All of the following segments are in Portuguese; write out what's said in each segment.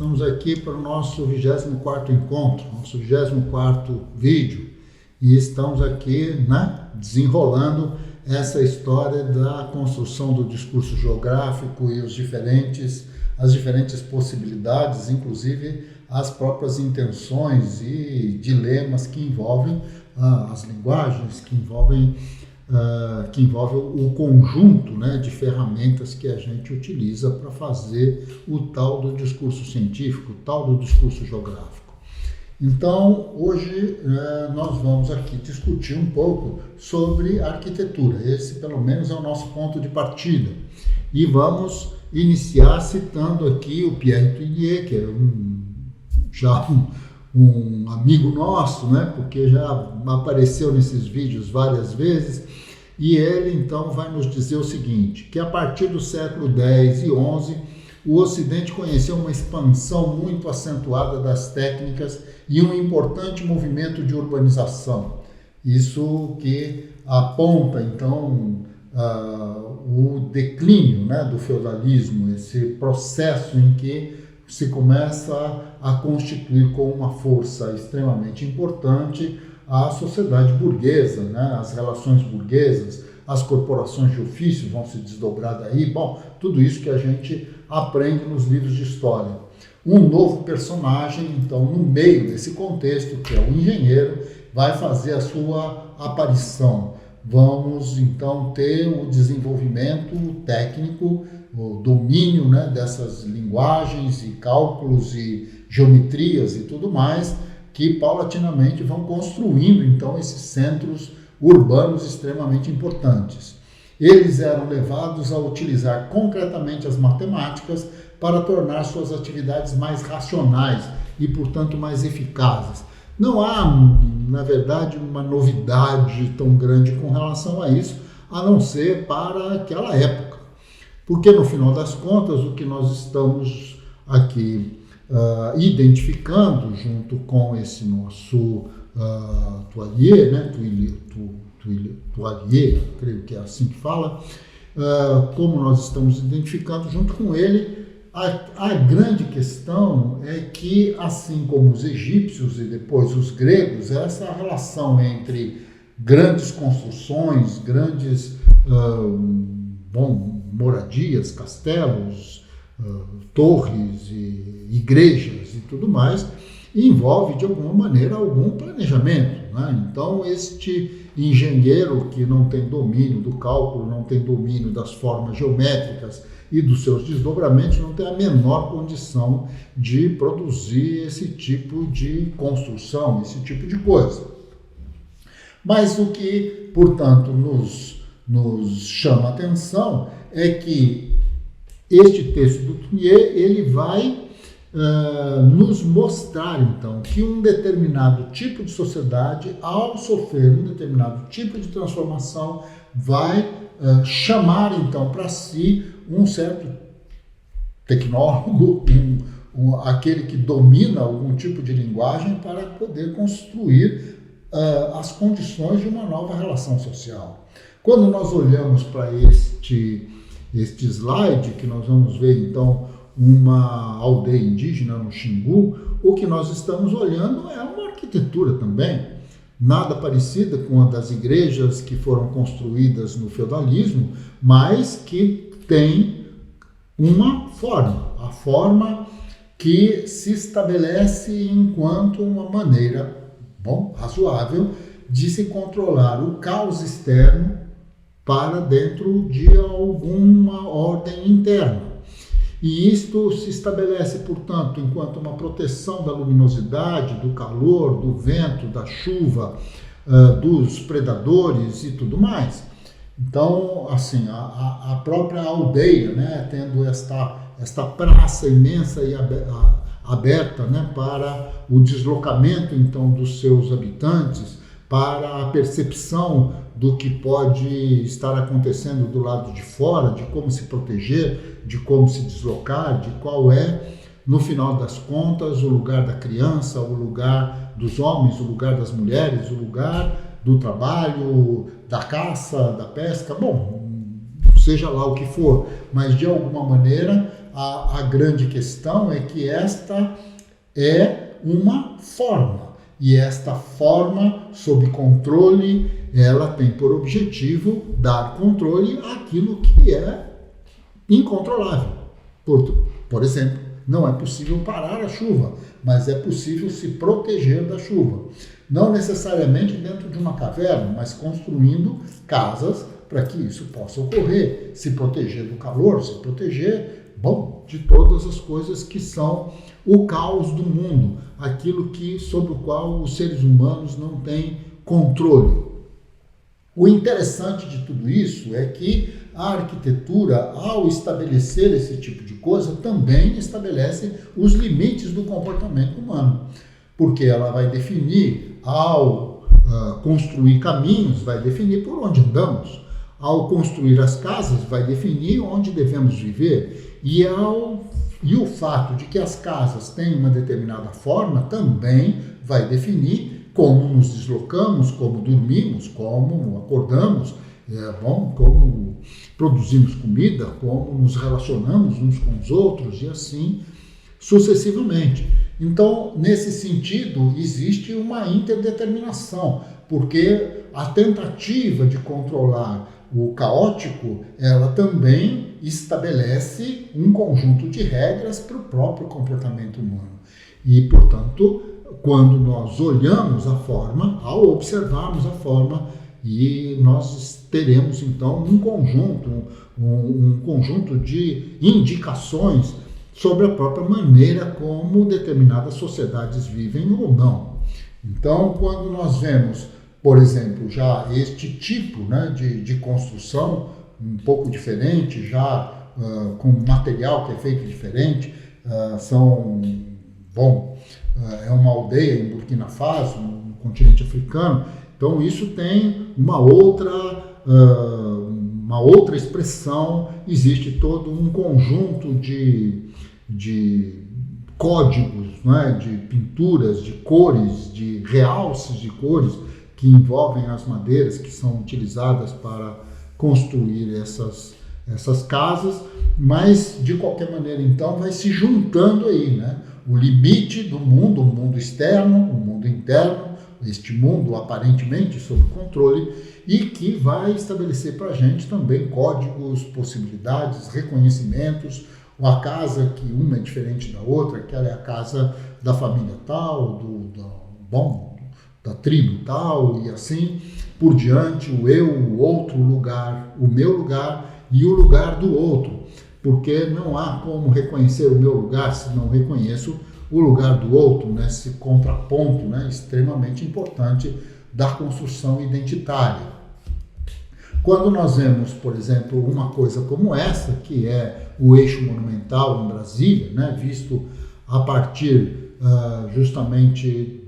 Estamos aqui para o nosso 24º encontro, nosso 24º vídeo, e estamos aqui, desenrolando essa história da construção do discurso geográfico e as diferentes possibilidades, inclusive as próprias intenções e dilemas que envolvem as linguagens, que envolvem o conjunto de ferramentas que a gente utiliza para fazer o tal do discurso científico, o tal do discurso geográfico. Então, hoje nós vamos aqui discutir um pouco sobre arquitetura. Esse, pelo menos, é o nosso ponto de partida. E vamos iniciar citando aqui o Pierre Thuillier, que é um amigo nosso, porque já apareceu nesses vídeos várias vezes, e ele então vai nos dizer o seguinte, que a partir do século X e XI, o Ocidente conheceu uma expansão muito acentuada das técnicas e um importante movimento de urbanização. Isso que aponta então o declínio do feudalismo, esse processo em que se começa a constituir com uma força extremamente importante a sociedade burguesa, as relações burguesas, as corporações de ofício vão se desdobrar daí. Bom, tudo isso que a gente aprende nos livros de história. Um novo personagem, então, no meio desse contexto, que é o engenheiro, vai fazer a sua aparição. Vamos, então, ter o desenvolvimento técnico, o domínio dessas linguagens e cálculos e geometrias e tudo mais, que paulatinamente vão construindo, então, esses centros urbanos extremamente importantes. Eles eram levados a utilizar concretamente as matemáticas para tornar suas atividades mais racionais e, portanto, mais eficazes. Não há, na verdade, uma novidade tão grande com relação a isso, a não ser para aquela época. Porque, no final das contas, o que nós estamos aqui identificando, junto com esse nosso Thuillier, Thuillier, creio que é assim que fala, como nós estamos identificando junto com ele, a grande questão é que, assim como os egípcios e depois os gregos, essa relação entre grandes construções, grandes moradias, castelos, torres e igrejas e tudo mais, envolve de alguma maneira algum planejamento. Então, este engenheiro que não tem domínio do cálculo, não tem domínio das formas geométricas e dos seus desdobramentos, não tem a menor condição de produzir esse tipo de construção, esse tipo de coisa. Mas o que, portanto, nos chama a atenção é que este texto do Thuillier, ele vai nos mostrar, então, que um determinado tipo de sociedade, ao sofrer um determinado tipo de transformação, vai chamar, então, para si um certo tecnólogo, aquele que domina algum tipo de linguagem para poder construir as condições de uma nova relação social. Quando nós olhamos para este slide, que nós vamos ver, então, uma aldeia indígena no Xingu, o que nós estamos olhando é uma arquitetura também, nada parecida com a das igrejas que foram construídas no feudalismo, mas que tem uma forma, a forma que se estabelece enquanto uma maneira, razoável, de se controlar o caos externo para dentro de alguma ordem interna. E isto se estabelece, portanto, enquanto uma proteção da luminosidade, do calor, do vento, da chuva, dos predadores e tudo mais. Então, assim, a própria aldeia, tendo esta praça imensa e aberta, para o deslocamento, então, dos seus habitantes, para a percepção do que pode estar acontecendo do lado de fora, de como se proteger, de como se deslocar, de qual é, no final das contas, o lugar da criança, o lugar dos homens, o lugar das mulheres, o lugar do trabalho, da caça, da pesca, seja lá o que for, mas de alguma maneira a grande questão é que esta é uma forma, e esta forma sob controle, ela tem por objetivo dar controle àquilo que é incontrolável. Por exemplo, não é possível parar a chuva, mas é possível se proteger da chuva. Não necessariamente dentro de uma caverna, mas construindo casas para que isso possa ocorrer. Se proteger do calor, se proteger, de todas as coisas que são o caos do mundo, aquilo sobre o qual os seres humanos não têm controle. O interessante de tudo isso é que a arquitetura, ao estabelecer esse tipo de coisa, também estabelece os limites do comportamento humano, porque ela vai definir, ao construir caminhos, vai definir por onde andamos, ao construir as casas, vai definir onde devemos viver, e o fato de que as casas têm uma determinada forma também vai definir como nos deslocamos, como dormimos, como acordamos, como produzimos comida, como nos relacionamos uns com os outros e assim sucessivamente. Então, nesse sentido, existe uma interdeterminação, porque a tentativa de controlar o caótico, ela também estabelece um conjunto de regras para o próprio comportamento humano. E, portanto, quando nós olhamos a forma, ao observarmos a forma, e nós teremos então um conjunto de indicações sobre a própria maneira como determinadas sociedades vivem ou não. Então, quando nós vemos, por exemplo, já este tipo, né, de construção um pouco diferente, já com material que é feito diferente, é uma aldeia em Burkina Faso, no continente africano. Então isso tem uma outra expressão, existe todo um conjunto de códigos, né, de pinturas, de cores, de realces de cores que envolvem as madeiras que são utilizadas para construir essas casas, mas de qualquer maneira então vai se juntando aí, né? O limite do mundo, o mundo externo, o mundo interno, este mundo aparentemente sob controle, e que vai estabelecer para a gente também códigos, possibilidades, reconhecimentos. Uma casa que uma é diferente da outra, aquela é a casa da família tal, da tribo tal, e assim por diante, o eu, o outro lugar, o meu lugar e o lugar do outro. Porque não há como reconhecer o meu lugar se não reconheço o lugar do outro, nesse contraponto, né, extremamente importante da construção identitária. Quando nós vemos, por exemplo, uma coisa como essa, que é o eixo monumental em Brasília, né, visto a partir justamente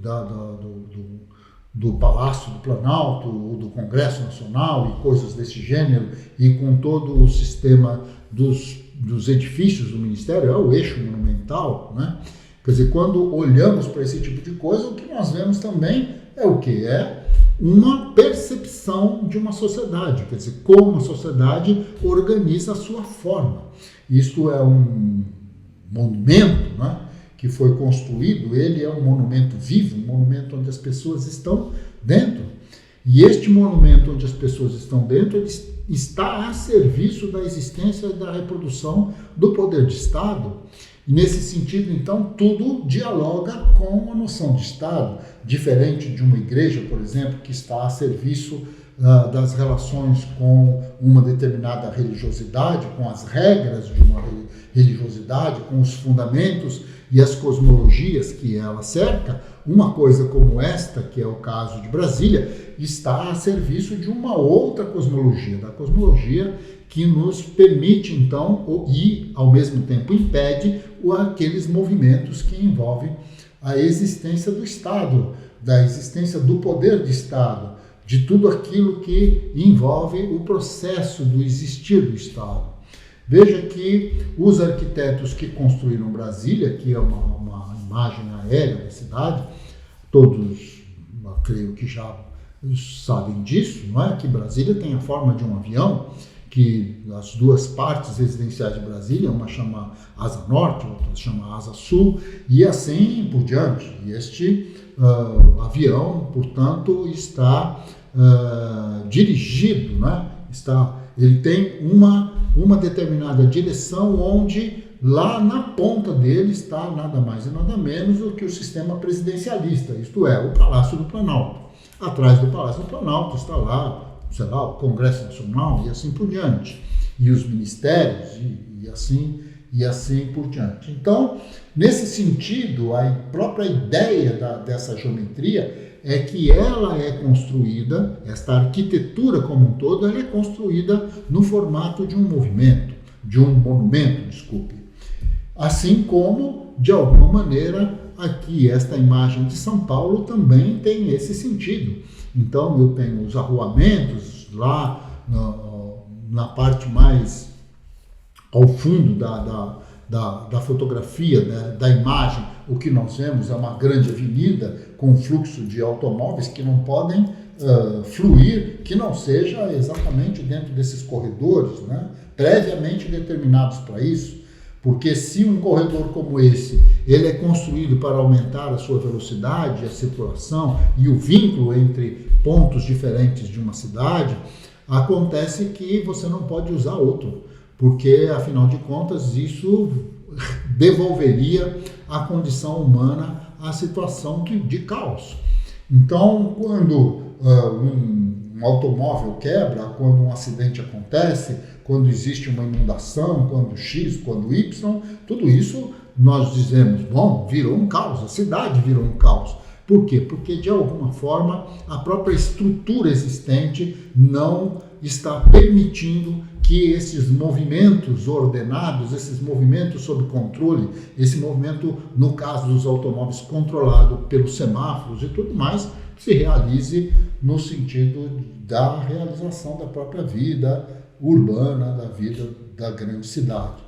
do Palácio do Planalto, ou do Congresso Nacional e coisas desse gênero, e com todo o sistema dos edifícios do Ministério, é o eixo monumental, né? Quer dizer, quando olhamos para esse tipo de coisa, o que nós vemos também é o que? É uma percepção de uma sociedade, quer dizer, como a sociedade organiza a sua forma. Isto é um monumento, né, que foi construído, ele é um monumento vivo, um monumento onde as pessoas estão dentro. E este monumento onde as pessoas estão dentro, ele está a serviço da existência e da reprodução do poder de Estado. E nesse sentido, então, tudo dialoga com a noção de Estado, diferente de uma igreja, por exemplo, que está a serviço das relações com uma determinada religiosidade, com as regras de uma religiosidade, com os fundamentos e as cosmologias que ela cerca. Uma coisa como esta, que é o caso de Brasília, está a serviço de uma outra cosmologia, da cosmologia que nos permite, então, e ao mesmo tempo impede aqueles movimentos que envolvem a existência do Estado, da existência do poder de Estado, de tudo aquilo que envolve o processo do existir do Estado. Veja que os arquitetos que construíram Brasília, que é uma imagem aérea da cidade, todos, creio que já sabem disso, não é? Que Brasília tem a forma de um avião, que as duas partes residenciais de Brasília, uma chama Asa Norte, outra chama Asa Sul, e assim por diante. E este avião, portanto, está dirigido, né? Ele tem uma determinada direção onde lá na ponta dele está nada mais e nada menos do que o sistema presidencialista, isto é, o Palácio do Planalto. Atrás do Palácio do Planalto está lá, sei lá, o Congresso Nacional e assim por diante, e os ministérios e assim por diante. Então, nesse sentido, a própria ideia dessa geometria é que ela é construída, esta arquitetura como um todo, ela é construída no formato de um movimento, de um monumento, desculpe. Assim como, de alguma maneira, aqui esta imagem de São Paulo também tem esse sentido. Então eu tenho os arruamentos lá na parte mais ao fundo da fotografia, da imagem. O que nós vemos é uma grande avenida com fluxo de automóveis que não podem fluir, que não seja exatamente dentro desses corredores, né, previamente determinados para isso. Porque se um corredor como esse, ele é construído para aumentar a sua velocidade, a circulação e o vínculo entre pontos diferentes de uma cidade, acontece que você não pode usar outro, porque, afinal de contas, isso devolveria à condição humana a situação de caos. Então, quando um automóvel quebra, quando um acidente acontece, quando existe uma inundação, quando X, quando Y, tudo isso nós dizemos, bom, virou um caos, a cidade virou um caos. Por quê? Porque, de alguma forma, a própria estrutura existente não está permitindo que esses movimentos ordenados, esses movimentos sob controle, esse movimento, no caso dos automóveis, controlado pelos semáforos e tudo mais, se realize no sentido da realização da própria vida urbana, da vida da grande cidade.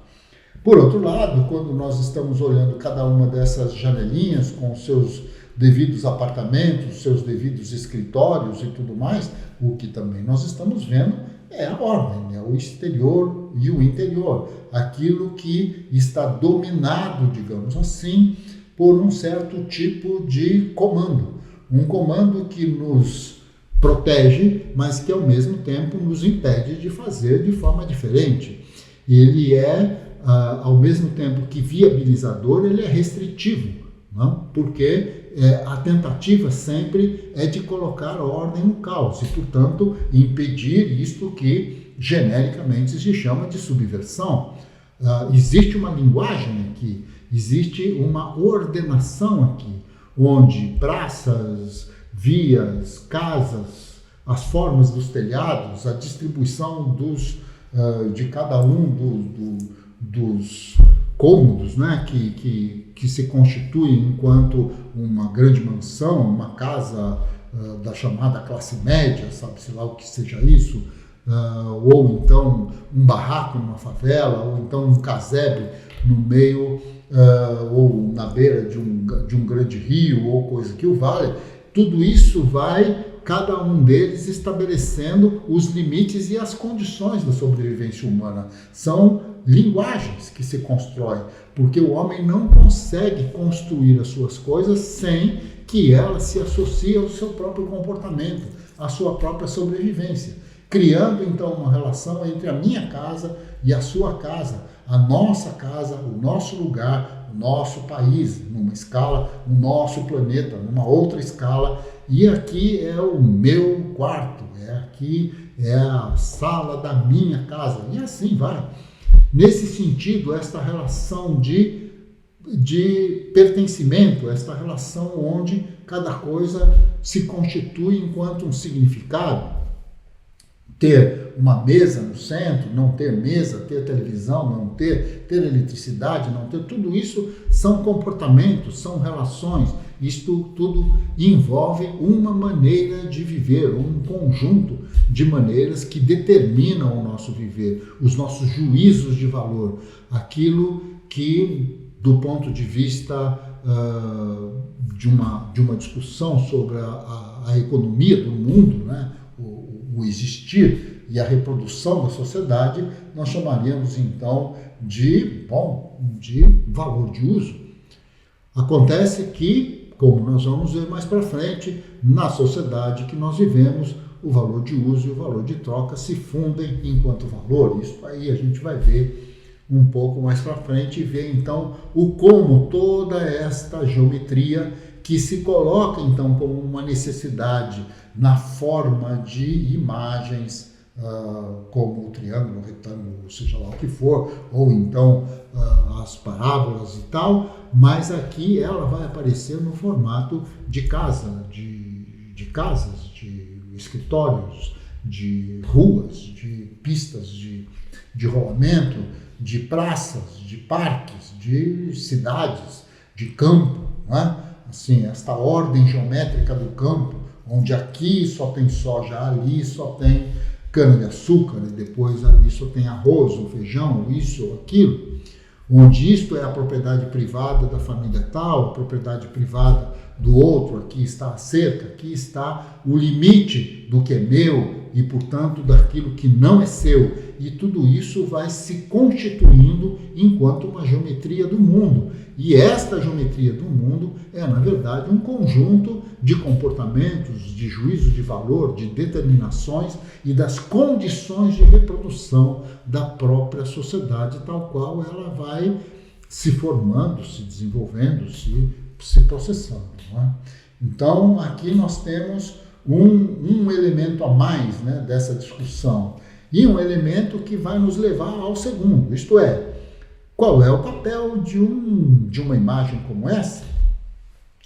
Por outro lado, quando nós estamos olhando cada uma dessas janelinhas com seus devidos apartamentos, seus devidos escritórios e tudo mais, o que também nós estamos vendo é a ordem, o exterior e o interior, aquilo que está dominado, digamos assim, por um certo tipo de comando, um comando que nos protege, mas que ao mesmo tempo nos impede de fazer de forma diferente. Ele é, ao mesmo tempo que viabilizador, ele é restritivo, não? Porque a tentativa sempre é de colocar ordem no caos e, portanto, impedir isto que genericamente se chama de subversão. Existe uma linguagem aqui, existe uma ordenação aqui, onde praças, vias, casas, as formas dos telhados, a distribuição de cada um dos cômodos, né, que se constituem enquanto uma grande mansão, uma casa da chamada classe média, sabe-se lá o que seja isso, ou então um barraco numa favela, ou então um casebre no meio ou na beira de um grande rio ou coisa que o vale. Tudo isso vai, cada um deles, estabelecendo os limites e as condições da sobrevivência humana. São linguagens que se constroem, porque o homem não consegue construir as suas coisas sem que ela se associe ao seu próprio comportamento, à sua própria sobrevivência, criando então uma relação entre a minha casa e a sua casa, a nossa casa, o nosso lugar, o nosso país, numa escala, o nosso planeta, numa outra escala, e aqui é o meu quarto, aqui é a sala da minha casa, e assim vai. Nesse sentido, esta relação de pertencimento, esta relação onde cada coisa se constitui enquanto um significado, ter uma mesa no centro, não ter mesa, ter televisão, não ter eletricidade, não ter, tudo isso são comportamentos, são relações, isto tudo envolve uma maneira de viver, um conjunto de maneiras que determinam o nosso viver, os nossos juízos de valor, aquilo que, do ponto de vista de uma discussão sobre a economia do mundo, né? O existir, e a reprodução da sociedade, nós chamaríamos então de valor de uso. Acontece que, como nós vamos ver mais para frente, na sociedade que nós vivemos, o valor de uso e o valor de troca se fundem enquanto valor. Isso aí a gente vai ver um pouco mais para frente e ver então o como toda esta geometria que se coloca então como uma necessidade na forma de imagens, como o triângulo, o retângulo, seja lá o que for, ou então as parábolas e tal, mas aqui ela vai aparecer no formato de casa, de casas, de escritórios, de ruas, de pistas de rolamento, de praças, de parques, de cidades, de campo, não é? Assim, esta ordem geométrica do campo, onde aqui só tem soja, ali só tem cana-de-açúcar, e depois ali só tem arroz, ou feijão, ou isso ou aquilo, onde isto é a propriedade privada da família tal, a propriedade privada do outro, aqui está a cerca, aqui está o limite do que é meu e, portanto, daquilo que não é seu. E tudo isso vai se constituindo enquanto uma geometria do mundo. E esta geometria do mundo é, na verdade, um conjunto de comportamentos, de juízos de valor, de determinações e das condições de reprodução da própria sociedade, tal qual ela vai se formando, se desenvolvendo, se processando. Não é? Então, aqui nós temos um elemento a mais, né, dessa discussão, e um elemento que vai nos levar ao segundo, isto é, qual é o papel de uma imagem como essa?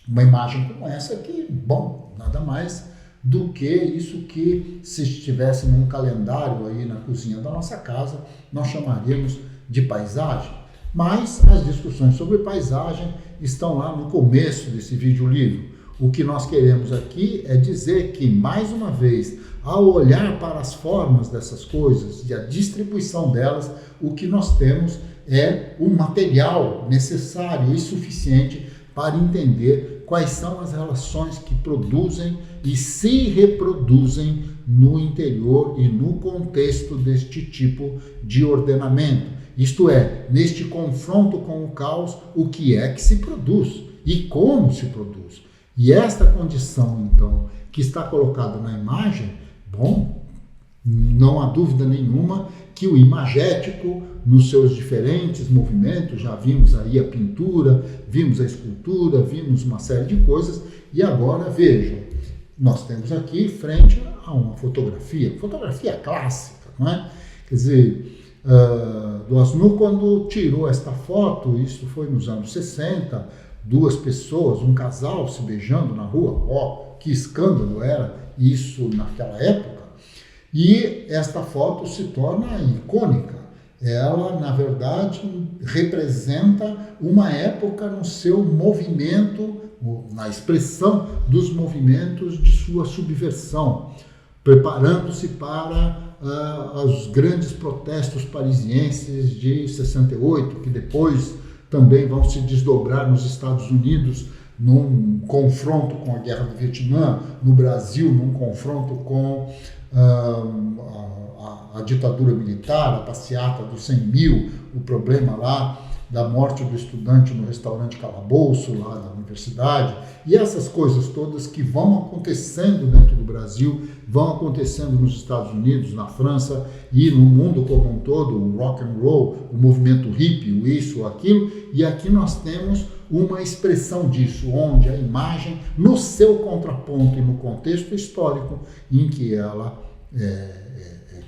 Uma imagem como essa que, bom, nada mais do que isso que, se estivesse num calendário aí na cozinha da nossa casa, nós chamaríamos de paisagem. Mas as discussões sobre paisagem estão lá no começo desse vídeo-livro. O que nós queremos aqui é dizer que, mais uma vez, ao olhar para as formas dessas coisas e a distribuição delas, o que nós temos é um material necessário e suficiente para entender quais são as relações que produzem e se reproduzem no interior e no contexto deste tipo de ordenamento. Isto é, neste confronto com o caos, o que é que se produz e como se produz. E esta condição, então, que está colocada na imagem, bom, não há dúvida nenhuma que o imagético, nos seus diferentes movimentos, já vimos aí a pintura, vimos a escultura, vimos uma série de coisas, e agora vejam, nós temos aqui frente a uma fotografia clássica, não é? Quer dizer, Duhasnu, quando tirou esta foto, isso foi nos anos 60, duas pessoas, um casal se beijando na rua, que escândalo era isso naquela época, e esta foto se torna icônica. Ela, na verdade, representa uma época no seu movimento, na expressão dos movimentos de sua subversão, preparando-se para os grandes protestos parisienses de 68, que depois também vão se desdobrar nos Estados Unidos num confronto com a Guerra do Vietnã, no Brasil num confronto com a ditadura militar, a passeata dos 100 mil, o problema lá da morte do estudante no restaurante Calabouço, lá da universidade, e essas coisas todas que vão acontecendo dentro do Brasil, vão acontecendo nos Estados Unidos, na França e no mundo como um todo, o rock and roll, o movimento hippie, o isso, o aquilo, e aqui nós temos uma expressão disso, onde a imagem, no seu contraponto e no contexto histórico em que ela é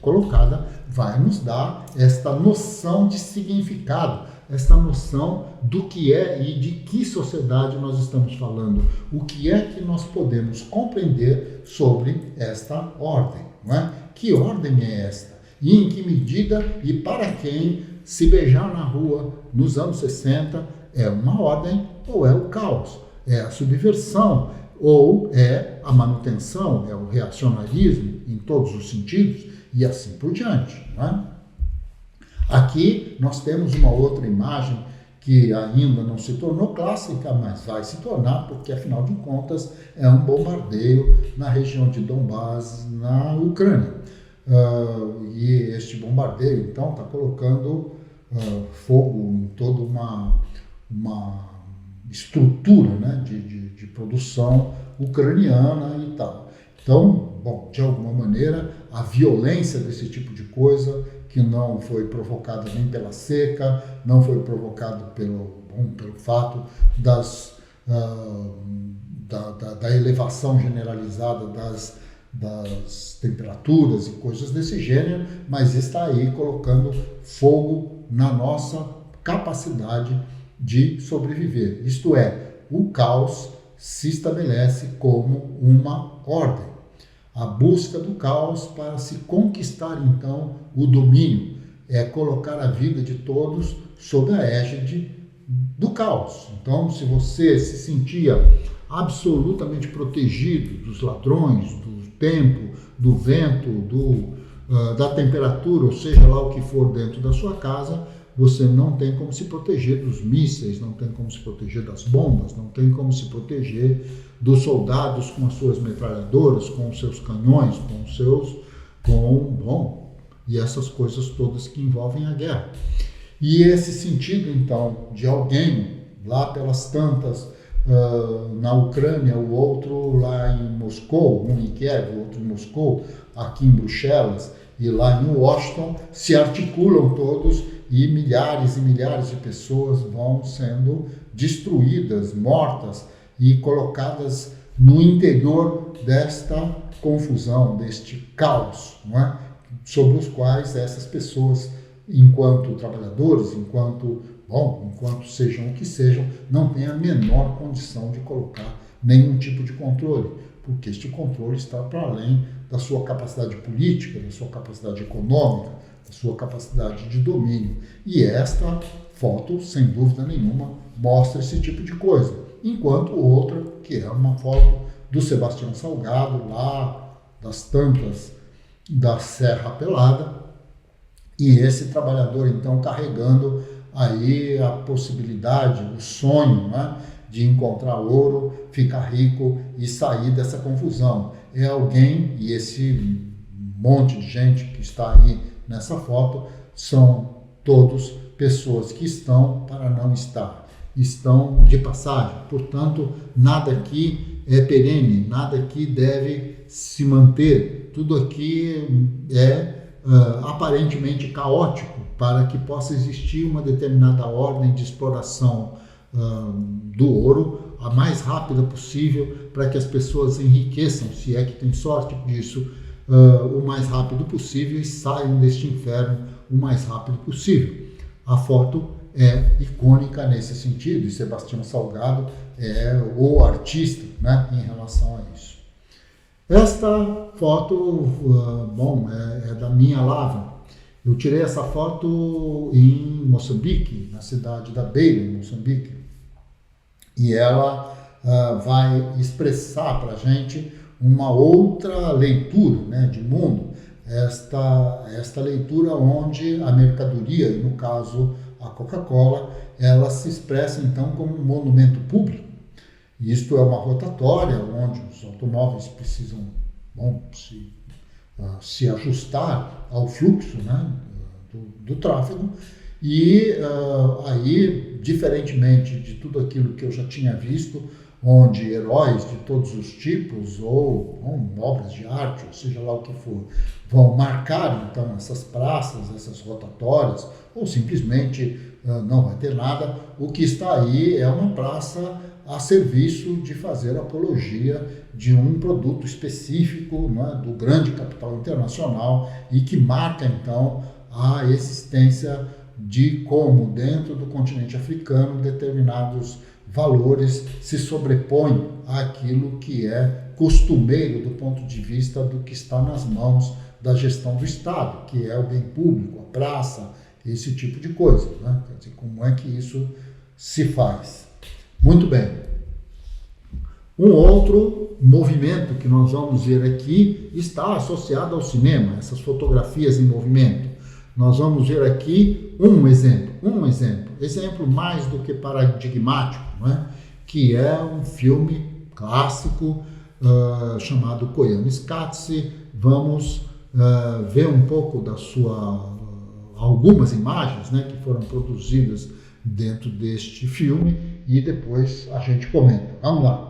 colocada, vai nos dar esta noção de significado, esta noção do que é e de que sociedade nós estamos falando, o que é que nós podemos compreender sobre esta ordem, não é? Que ordem é esta? E em que medida e para quem se beijar na rua nos anos 60 é uma ordem ou é o caos, é a subversão ou é a manutenção, é o reacionarismo em todos os sentidos e assim por diante, não é? Aqui nós temos uma outra imagem que ainda não se tornou clássica, mas vai se tornar, porque afinal de contas é um bombardeio na região de Donbas, na Ucrânia. e este bombardeio, então, está colocando fogo em toda uma estrutura, né, de produção ucraniana e tal. Então, bom, de alguma maneira, a violência desse tipo de coisa, que não foi provocada nem pela seca, não foi provocado pelo fato da elevação generalizada das temperaturas e coisas desse gênero, mas está aí colocando fogo na nossa capacidade de sobreviver. Isto é, o caos se estabelece como uma ordem. A busca do caos para se conquistar, então, o domínio é colocar a vida de todos sob a égide do caos. Então, se você se sentia absolutamente protegido dos ladrões, do tempo, do vento, da temperatura, ou seja lá o que for dentro da sua casa, você não tem como se proteger dos mísseis, não tem como se proteger das bombas, não tem como se proteger dos soldados com as suas metralhadoras, com os seus canhões, e essas coisas todas que envolvem a guerra. E esse sentido, então, de alguém lá pelas tantas, na Ucrânia, o outro lá em Moscou, um em Kiev, o outro em Moscou, aqui em Bruxelas e lá em Washington, se articulam todos e milhares de pessoas vão sendo destruídas, mortas e colocadas no interior desta confusão, deste caos, não é? Sobre os quais essas pessoas, enquanto trabalhadores, enquanto sejam o que sejam, não têm a menor condição de colocar nenhum tipo de controle, porque este controle está para além da sua capacidade política, da sua capacidade econômica, da sua capacidade de domínio. E esta foto, sem dúvida nenhuma, mostra esse tipo de coisa. Enquanto outra, que é uma foto do Sebastião Salgado, lá das tampas da Serra Pelada, e esse trabalhador, então, carregando aí a possibilidade, o sonho, né, de encontrar ouro, ficar rico e sair dessa confusão. É alguém, e esse monte de gente que está aí nessa foto, são todos pessoas que estão para não estar, estão de passagem. Portanto, nada aqui é perene, nada aqui deve se manter, tudo aqui é aparentemente caótico para que possa existir uma determinada ordem de exploração do ouro a mais rápida possível, para que as pessoas enriqueçam, se é que tem sorte disso, o mais rápido possível e saiam deste inferno o mais rápido possível. A foto é icônica nesse sentido, e Sebastião Salgado é o artista, né, em relação a isso. Esta foto, é da minha lavra. Eu tirei essa foto em Moçambique, na cidade da Beira, em Moçambique, e ela vai expressar para a gente uma outra leitura, né, de mundo, esta leitura onde a mercadoria, no caso a Coca-Cola, ela se expressa então como um monumento público. Isto é uma rotatória onde os automóveis precisam se ajustar ao fluxo, né, do tráfego, e aí, diferentemente de tudo aquilo que eu já tinha visto, onde heróis de todos os tipos, ou obras de arte, ou seja lá o que for, vão marcar então essas praças, essas rotatórias, ou simplesmente não vai ter nada. O que está aí é uma praça a serviço de fazer apologia de um produto específico, né, do grande capital internacional, e que marca então a existência de como dentro do continente africano determinados valores se sobrepõem àquilo que é costumeiro do ponto de vista do que está nas mãos da gestão do Estado, que é o bem público, a praça, esse tipo de coisa, né? Quer dizer, como é que isso se faz? Muito bem. Um outro movimento que nós vamos ver aqui está associado ao cinema, essas fotografias em movimento. Nós vamos ver aqui um exemplo mais do que paradigmático, não é? Que é um filme clássico chamado Koyaanisqatsi. Vamos ver um pouco algumas imagens, né, que foram produzidas dentro deste filme e depois a gente comenta. Vamos lá.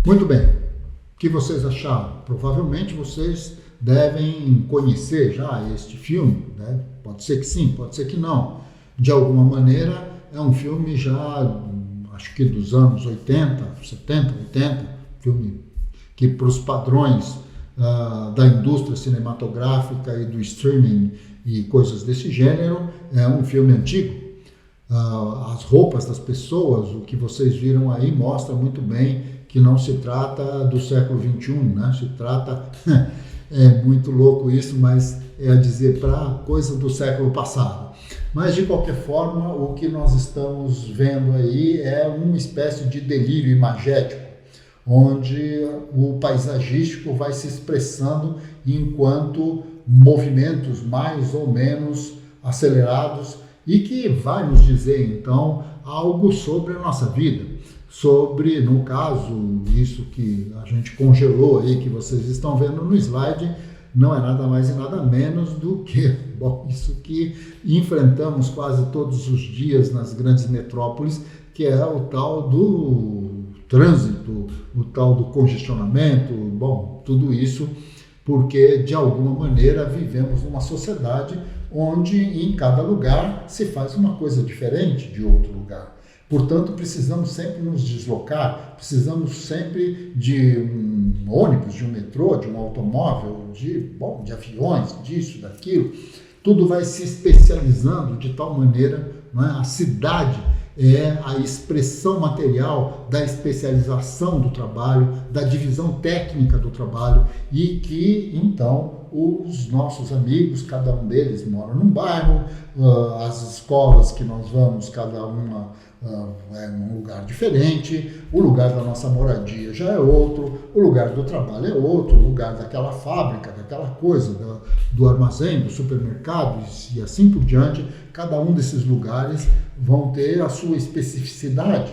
Muito bem. O que vocês acharam? Provavelmente vocês devem conhecer já este filme, né? Pode ser que sim, pode ser que não. De alguma maneira, é um filme já, acho que dos anos 80, 70, 80, filme que para os padrões da indústria cinematográfica e do streaming e coisas desse gênero, é um filme antigo. As roupas das pessoas, o que vocês viram aí, mostra muito bem que não se trata do século XXI, né? Se trata, é muito louco isso, mas é a dizer para coisa do século passado. Mas, de qualquer forma, o que nós estamos vendo aí é uma espécie de delírio imagético, onde o paisagístico vai se expressando enquanto movimentos mais ou menos acelerados e que vai nos dizer, então, algo sobre a nossa vida. Sobre, no caso, isso que a gente congelou aí, que vocês estão vendo no slide, não é nada mais e nada menos do que, bom, isso que enfrentamos quase todos os dias nas grandes metrópoles, que é o tal do trânsito, o tal do congestionamento, bom, tudo isso porque, de alguma maneira, vivemos numa sociedade onde em cada lugar se faz uma coisa diferente de outro lugar. Portanto, precisamos sempre nos deslocar, precisamos sempre de um ônibus, de um metrô, de um automóvel, de aviões, disso, daquilo. Tudo vai se especializando de tal maneira, não é? A cidade é a expressão material da especialização do trabalho, da divisão técnica do trabalho e que, então, os nossos amigos, cada um deles mora num bairro, as escolas que nós vamos, cada uma é num lugar diferente, o lugar da nossa moradia já é outro, o lugar do trabalho é outro, o lugar daquela fábrica, daquela coisa, do armazém, do supermercado e assim por diante, cada um desses lugares vão ter a sua especificidade.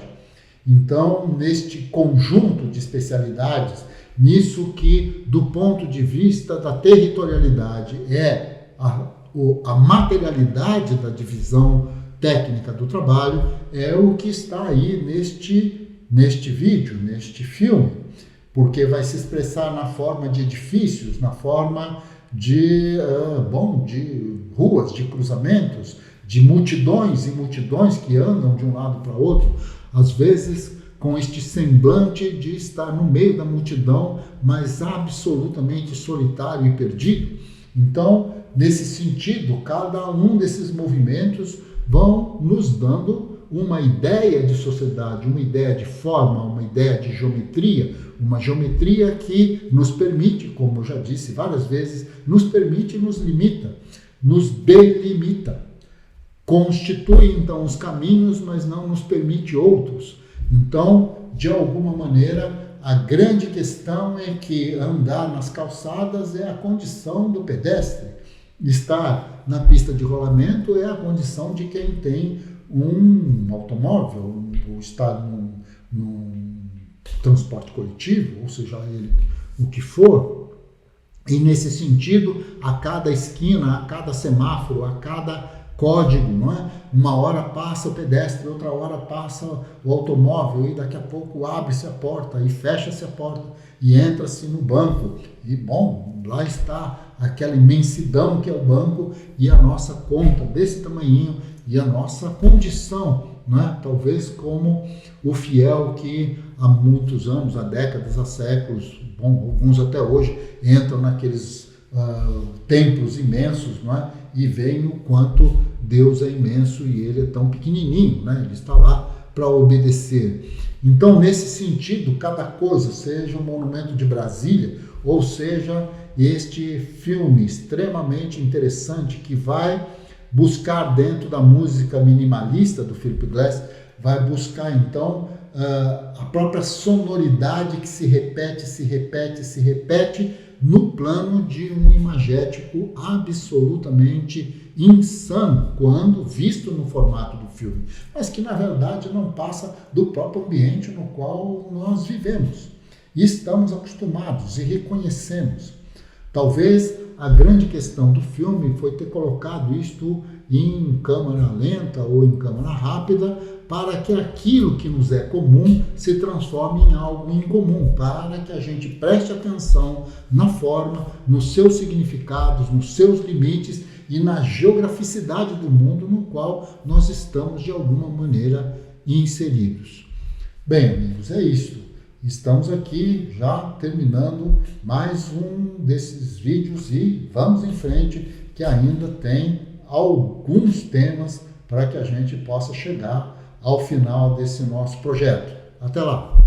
Então, neste conjunto de especialidades, nisso que, do ponto de vista da territorialidade, é a materialidade da divisão técnica do trabalho, é o que está aí neste vídeo, neste filme, porque vai se expressar na forma de edifícios, na forma de ruas, de cruzamentos, de multidões e multidões que andam de um lado para outro, às vezes com este semblante de estar no meio da multidão, mas absolutamente solitário e perdido. Então, nesse sentido, cada um desses movimentos vão nos dando uma ideia de sociedade, uma ideia de forma, uma ideia de geometria, uma geometria que nos permite, como eu já disse várias vezes, nos permite e nos limita, nos delimita. Constitui, então, os caminhos, mas não nos permite outros. Então, de alguma maneira, a grande questão é que andar nas calçadas é a condição do pedestre. Estar na pista de rolamento é a condição de quem tem um automóvel, ou está num transporte coletivo, ou seja ele o que for. E nesse sentido, a cada esquina, a cada semáforo, a cada código, não é? Uma hora passa o pedestre, outra hora passa o automóvel e daqui a pouco abre-se a porta e fecha-se a porta e entra-se no banco. E bom, lá está aquela imensidão que é o banco e a nossa conta desse tamanhinho e a nossa condição, né? Talvez como o fiel que há muitos anos, há décadas, há séculos, bom, alguns até hoje entram naqueles templos imensos, não é? E veem o quanto Deus é imenso e ele é tão pequenininho, né? Ele está lá para obedecer. Então, nesse sentido, cada coisa, seja o Monumento de Brasília, ou seja este filme extremamente interessante que vai buscar dentro da música minimalista do Philip Glass, vai buscar então a própria sonoridade que se repete no plano de um imagético absolutamente insano, quando visto no formato do filme, mas que na verdade não passa do próprio ambiente no qual nós vivemos e estamos acostumados e reconhecemos. Talvez a grande questão do filme foi ter colocado isto em câmera lenta ou em câmera rápida, para que aquilo que nos é comum se transforme em algo incomum, para que a gente preste atenção na forma, nos seus significados, nos seus limites e na geograficidade do mundo no qual nós estamos de alguma maneira inseridos. Bem, amigos, é isso. Estamos aqui já terminando mais um desses vídeos e vamos em frente, que ainda tem alguns temas para que a gente possa chegar ao final desse nosso projeto. Até lá!